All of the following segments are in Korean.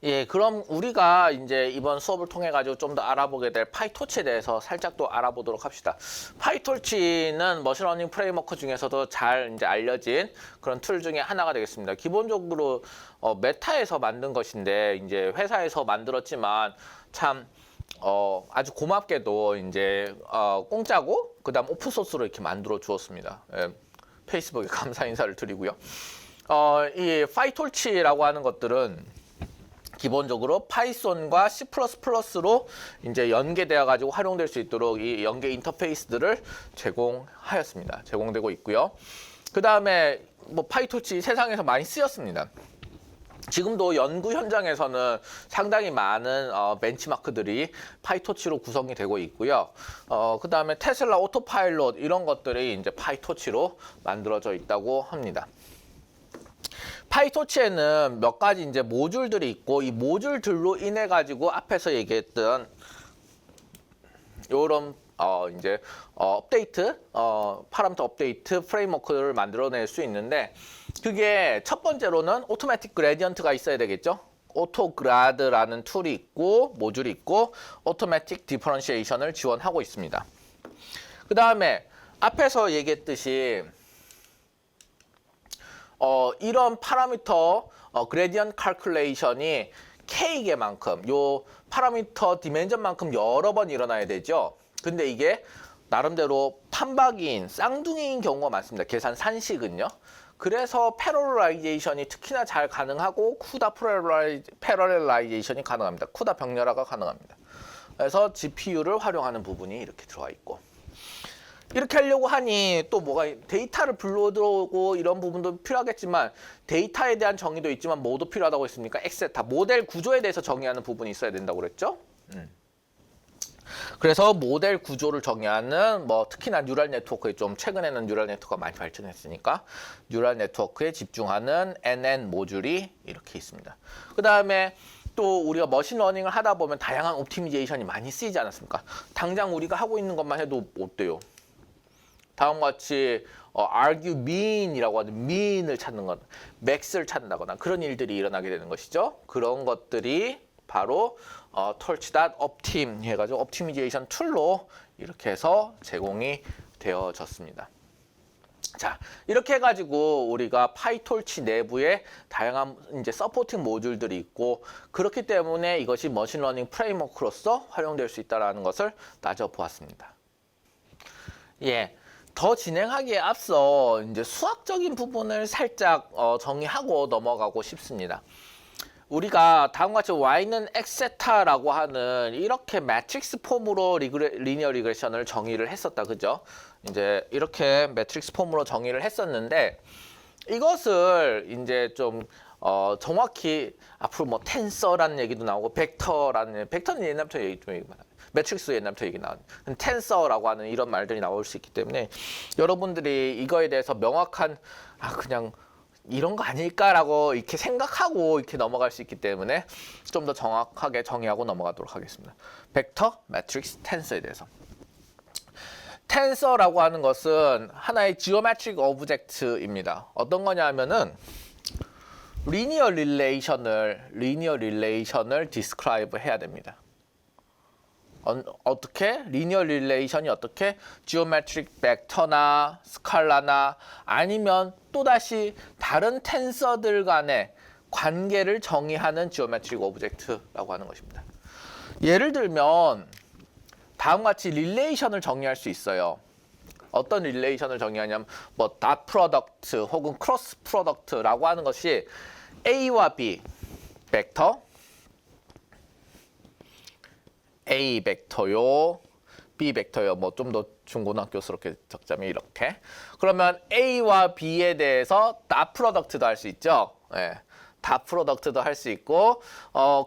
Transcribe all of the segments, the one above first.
예, 그럼 우리가 이제 이번 수업을 통해 가지고 좀 더 알아보게 될 파이토치에 대해서 살짝 또 알아보도록 합시다. 파이토치는 머신러닝 프레임워크 중에서도 잘 이제 알려진 그런 툴 중에 하나가 되겠습니다. 기본적으로 메타에서 만든 것인데 이제 회사에서 만들었지만 참 아주 고맙게도 이제 공짜고 그다음 오픈 소스로 이렇게 만들어 주었습니다. 예, 페이스북에 감사 인사를 드리고요. 이 파이토치라고 하는 것들은 기본적으로 파이썬과 C++로 이제 연계되어 가지고 활용될 수 있도록 이 연계 인터페이스들을 제공하였습니다. 제공되고 있고요. 그 다음에 뭐 파이토치 세상에서 많이 쓰였습니다. 지금도 연구 현장에서는 상당히 많은 벤치마크들이 파이토치로 구성이 되고 있고요. 그 다음에 테슬라 오토파일럿 이런 것들이 이제 파이토치로 만들어져 있다고 합니다. 파이토치에는 몇 가지 이제 모듈들이 있고 이 모듈들로 인해 가지고 앞에서 얘기했던 요런 이제 업데이트 파라미터 업데이트 프레임워크를 만들어낼 수 있는데 그게 첫 번째로는 오토매틱 그레디언트가 있어야 되겠죠. 오토그라드라는 툴이 있고 모듈이 있고 오토매틱 디퍼런시에이션을 지원하고 있습니다. 그 다음에 앞에서 얘기했듯이 이런 파라미터 그레디언트 칼큘레이션이 K개만큼 요 파라미터 디멘전만큼 여러 번 일어나야 되죠. 근데 이게 나름대로 판박이인 쌍둥이인 경우가 많습니다. 계산 산식은요. 그래서 패러렐라이제이션이 특히나 잘 가능하고 쿠다 패러렐라이제이션이 가능합니다. 쿠다 병렬화가 가능합니다. 그래서 GPU를 활용하는 부분이 이렇게 들어와 있고 이렇게 하려고 하니 또 뭐가 데이터를 불러들어오고 이런 부분도 필요하겠지만 데이터에 대한 정의도 있지만 뭐도 필요하다고 했습니까? 엑세타 모델 구조에 대해서 정의하는 부분이 있어야 된다고 그랬죠? 그래서 모델 구조를 정의하는 뭐 특히나 뉴럴 네트워크에 좀 최근에는 뉴럴 네트워크가 많이 발전했으니까 뉴럴 네트워크에 집중하는 NN 모듈이 이렇게 있습니다. 그 다음에 또 우리가 머신러닝을 하다 보면 다양한 옵티미제이션이 많이 쓰이지 않았습니까? 당장 우리가 하고 있는 것만 해도 어때요? 다음과 같이 argue mean이라고 하는 mean을 찾는 것, max를 찾는다거나 그런 일들이 일어나게 되는 것이죠. 그런 것들이 바로 torch.optim 해가지고 옵티미제이션 툴로 이렇게 해서 제공이 되어졌습니다. 자, 이렇게 해가지고 우리가 파이톨치 내부에 다양한 이제 서포팅 모듈들이 있고 그렇기 때문에 이것이 머신러닝 프레임워크로서 활용될 수 있다는 것을 따져보았습니다. 예. 더 진행하기에 앞서 이제 수학적인 부분을 살짝 정의하고 넘어가고 싶습니다. 우리가 다음과 같이 y는 x세타라고 하는 이렇게 매트릭스 폼으로 리니어 리그레션을 정의를 했었다, 그죠? 이제 이렇게 매트릭스 폼으로 정의를 했었는데 이것을 이제 좀 정확히 앞으로 뭐 텐서라는 얘기도 나오고 벡터는 옛날부터 얘기 좀 많아요. 매트릭스 옛날부터 얘기 나온 텐서라고 하는 이런 말들이 나올 수 있기 때문에 여러분들이 이거에 대해서 명확한 그냥 이런 거 아닐까라고 이렇게 생각하고 이렇게 넘어갈 수 있기 때문에 좀 더 정확하게 정의하고 넘어가도록 하겠습니다. 벡터, 매트릭스, 텐서에 대해서. 텐서라고 하는 것은 하나의 지오메트릭 오브젝트입니다. 어떤 거냐 하면은 리니어 릴레이션을 디스크라이브 해야 됩니다. 어떻게? 리니어 릴레이션이 어떻게? 지오메트릭 벡터나 스칼라나 아니면 또다시 다른 텐서들 간의 관계를 정의하는 지오메트릭 오브젝트라고 하는 것입니다. 예를 들면 다음과 같이 릴레이션을 정의할 수 있어요. 어떤 릴레이션을 정의하냐면 뭐 닷 프로덕트 혹은 크로스 프로덕트라고 하는 것이 A와 B 벡터 A 벡터요, B 벡터요. 뭐 좀 더 중고등학교스럽게 적자면 이렇게. 그러면 A와 B에 대해서 닷 프로덕트도 할 수 있죠. 예. 닷 프로덕트도 할 수 있고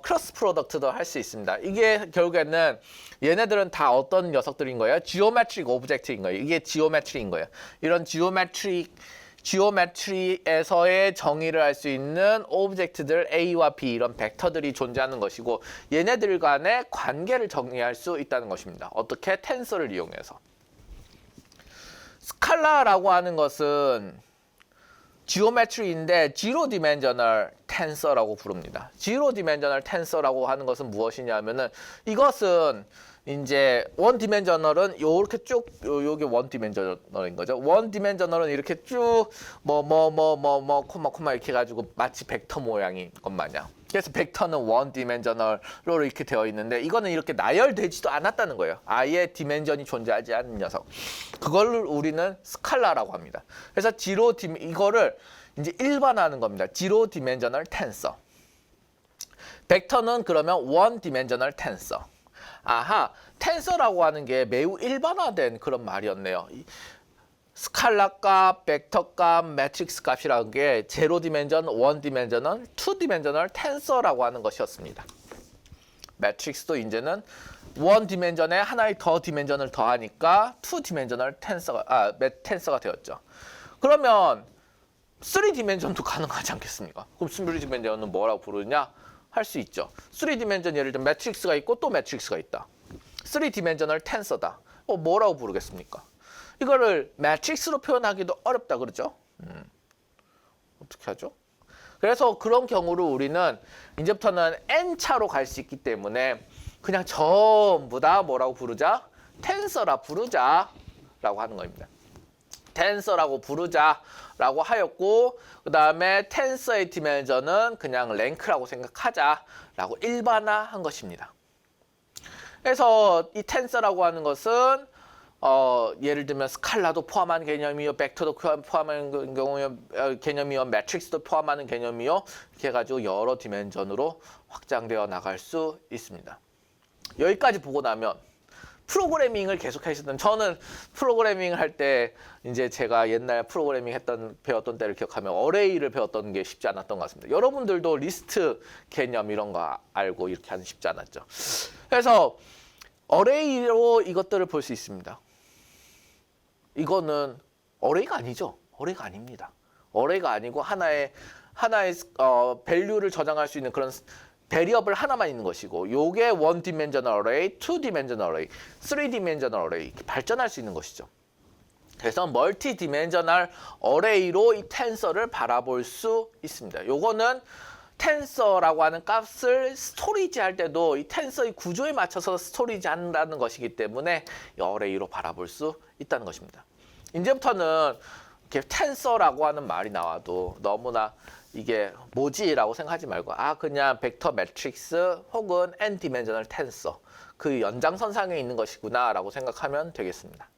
크로스 프로덕트도 할 수 있습니다. 이게 결국에는 얘네들은 다 어떤 녀석들인 거예요? 지오메트릭 오브젝트인 거예요. 이게 지오메트리인 거예요. 이런 지오메트리에서의 정의를 할 수 있는 오브젝트들 A와 B 이런 벡터들이 존재하는 것이고 얘네들 간의 관계를 정의할 수 있다는 것입니다. 어떻게? 텐서를 이용해서. 스칼라라고 하는 것은 지오메트리인데 지로 디멘저널 텐서라고 부릅니다. 제로 디멘셔널 텐서라고 하는 것은 무엇이냐면은 이것은 이제 원 디멘셔널은 요렇게 쭉 요게 원 디멘셔널인 거죠. 원 디멘셔널은 이렇게 쭉 코마 이렇게 해가지고 마치 벡터 모양인 것 마냥. 그래서 벡터는 원 디멘셔널로 이렇게 되어 있는데 이거는 이렇게 나열되지도 않았다는 거예요. 아예 디멘전이 존재하지 않는 녀석. 그걸 우리는 스칼라라고 합니다. 그래서 이거를 이제 일반화하는 겁니다. 제로 디멘셔널 텐서. 벡터는 그러면 원 디멘셔널 텐서. 아하, 텐서라고 하는 게 매우 일반화된 그런 말이었네요. 스칼라 값, 벡터 값, 매트릭스 값이라는 게 제로 디멘전, 원 디멘셔널, 투 디멘셔널 텐서라고 하는 것이었습니다. 매트릭스도 이제는 원 디멘전에 하나의 더 디멘전을 더하니까 투 디멘셔널 텐서가 되었죠. 그러면 3디멘전도 가능하지 않겠습니까? 그럼 3디멘전은 뭐라고 부르냐? 할 수 있죠. 3디멘전 예를 들면 매트릭스가 있고 또 매트릭스가 있다. 3디멘셔널 텐서다. 뭐라고 부르겠습니까? 이거를 매트릭스로 표현하기도 어렵다 그러죠. 어떻게 하죠? 그래서 그런 경우로 우리는 이제부터는 n차로 갈 수 있기 때문에 그냥 전부 다 뭐라고 부르자? 텐서라 부르자라고 하는 겁니다. 텐서라고 부르자라고 하였고 그 다음에 텐서의 디멘전은 그냥 랭크라고 생각하자라고 일반화한 것입니다. 그래서 이 텐서라고 하는 것은 예를 들면 스칼라도 포함한 개념이요, 벡터도 포함하는 경우요, 개념이요, 매트릭스도 포함하는 개념이요, 이렇게 해가지고 여러 디멘전으로 확장되어 나갈 수 있습니다. 여기까지 보고 나면 프로그래밍을 계속하시던 저는 프로그래밍을 할 때 이제 제가 옛날 프로그래밍 배웠던 때를 기억하면 어레이를 배웠던 게 쉽지 않았던 것 같습니다. 여러분들도 리스트 개념 이런 거 알고 이렇게 하는 쉽지 않았죠. 그래서 어레이로 이것들을 볼 수 있습니다. 이거는 어레이가 아니죠. 어레이가 아닙니다. 어레이가 아니고 하나의 밸류를 저장할 수 있는 그런 베리어블 하나만 있는 것이고 요게 원 디멘셔널 어레이, 투 디멘셔널 어레이, 쓰리 디멘셔널 어레이 발전할 수 있는 것이죠. 그래서 멀티 디멘셔널 어레이로 이 텐서를 바라볼 수 있습니다. 요거는 텐서라고 하는 값을 스토리지 할 때도 이 텐서의 구조에 맞춰서 스토리지 한다는 것이기 때문에 이 어레이로 바라볼 수 있다는 것입니다. 이제부터는 이렇게 텐서라고 하는 말이 나와도 너무나 이게 뭐지라고 생각하지 말고 그냥 벡터 매트릭스 혹은 n 디멘셔널 텐서 그 연장선상에 있는 것이구나 라고 생각하면 되겠습니다.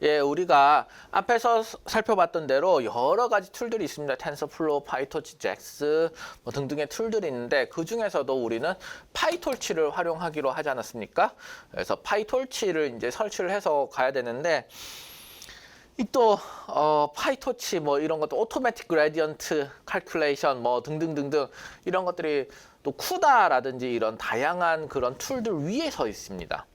예, 우리가 앞에서 살펴봤던 대로 여러 가지 툴들이 있습니다. 텐서플로우, 파이토치, 잭스 등등의 툴들이 있는데 그 중에서도 우리는 파이톨치를 활용하기로 하지 않았습니까? 그래서 파이톨치를 이제 설치를 해서 가야 되는데 또 파이토치 이런 것도 오토매틱 그레디언트 칼큘레이션 등등등등 이런 것들이 또 쿠다라든지 이런 다양한 그런 툴들 위에 서 있습니다.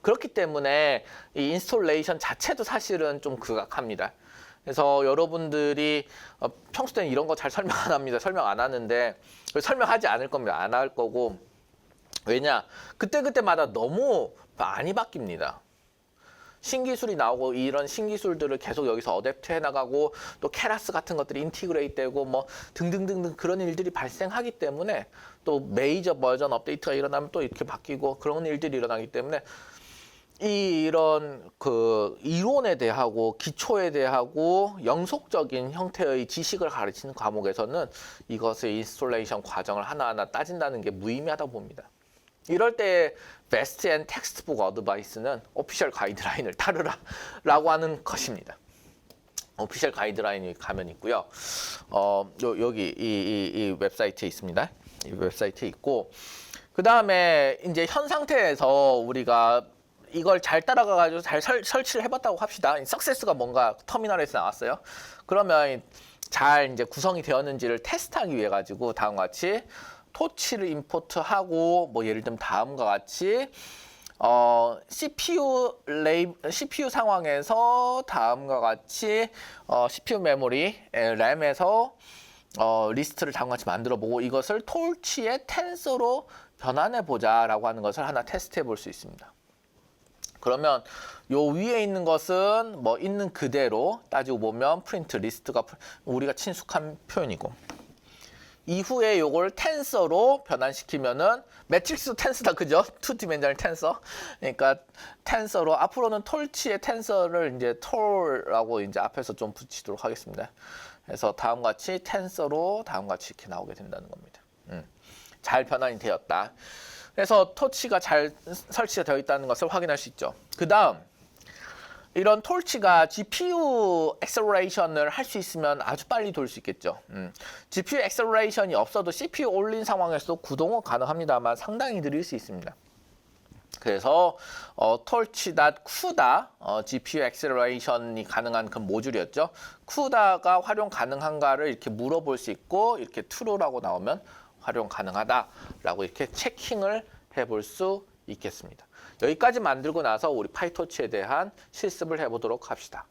그렇기 때문에 이 인스톨레이션 자체도 사실은 좀 극악합니다. 그래서 여러분들이 평소 때는 이런 거 잘 설명 안 합니다. 설명 안 하는데 설명하지 않을 겁니다. 안 할 거고 왜냐? 그때그때마다 너무 많이 바뀝니다. 신기술이 나오고 이런 신기술들을 계속 여기서 어댑트 해나가고 또 케라스 같은 것들이 인티그레이트 되고 등등등등 그런 일들이 발생하기 때문에 또 메이저 버전 업데이트가 일어나면 또 이렇게 바뀌고 그런 일들이 일어나기 때문에 이런 그 이론에 대하고 기초에 대하고 영속적인 형태의 지식을 가르치는 과목에서는 이것의 인스톨레이션 과정을 하나하나 따진다는 게 무의미하다 봅니다. 이럴 때 베스트 앤 텍스트북 어드바이스는 오피셜 가이드라인을 따르라 라고 하는 것입니다. 오피셜 가이드라인이 가면 있고요. 여기 이 웹사이트에 있습니다. 이 웹사이트에 있고 그 다음에 이제 현 상태에서 우리가 이걸 잘 따라가가지고 잘 설치를 해봤다고 합시다. 석세스가 뭔가 터미널에서 나왔어요. 그러면 잘 이제 구성이 되었는지를 테스트하기 위해 가지고 다음과 같이 토치를 임포트하고 예를 들면 다음과 같이 CPU 상황에서 다음과 같이 CPU 메모리 램에서 리스트를 다음과 같이 만들어 보고 이것을 톨치의 텐서로 변환해 보자라고 하는 것을 하나 테스트해 볼 수 있습니다. 그러면 요 위에 있는 것은 있는 그대로 따지고 보면 프린트 리스트가 우리가 친숙한 표현이고 이후에 요걸 텐서로 변환시키면은 매트릭스 텐서다 그죠? 투 디멘전al 텐서. 그러니까 텐서로 앞으로는 톨치의 텐서를 이제 톨라고 이제 앞에서 좀 붙이도록 하겠습니다. 그래서 다음과 같이 텐서로 다음과 같이 이렇게 나오게 된다는 겁니다. 잘 변환이 되었다. 그래서 토치가 잘 설치가 되어 있다는 것을 확인할 수 있죠. 그 다음 이런 톨치가 GPU 액셀러레이션을 할 수 있으면 아주 빨리 돌 수 있겠죠. GPU 액셀러레이션이 없어도 CPU 올린 상황에서도 구동은 가능합니다만 상당히 느릴 수 있습니다. 그래서 톨치.CUDA GPU 액셀러레이션이 가능한 그 모듈이었죠. CUDA가 활용 가능한가를 이렇게 물어볼 수 있고 이렇게 true라고 나오면 활용 가능하다라고 이렇게 체킹을 해볼 수 있겠습니다. 여기까지 만들고 나서 우리 파이토치에 대한 실습을 해보도록 합시다.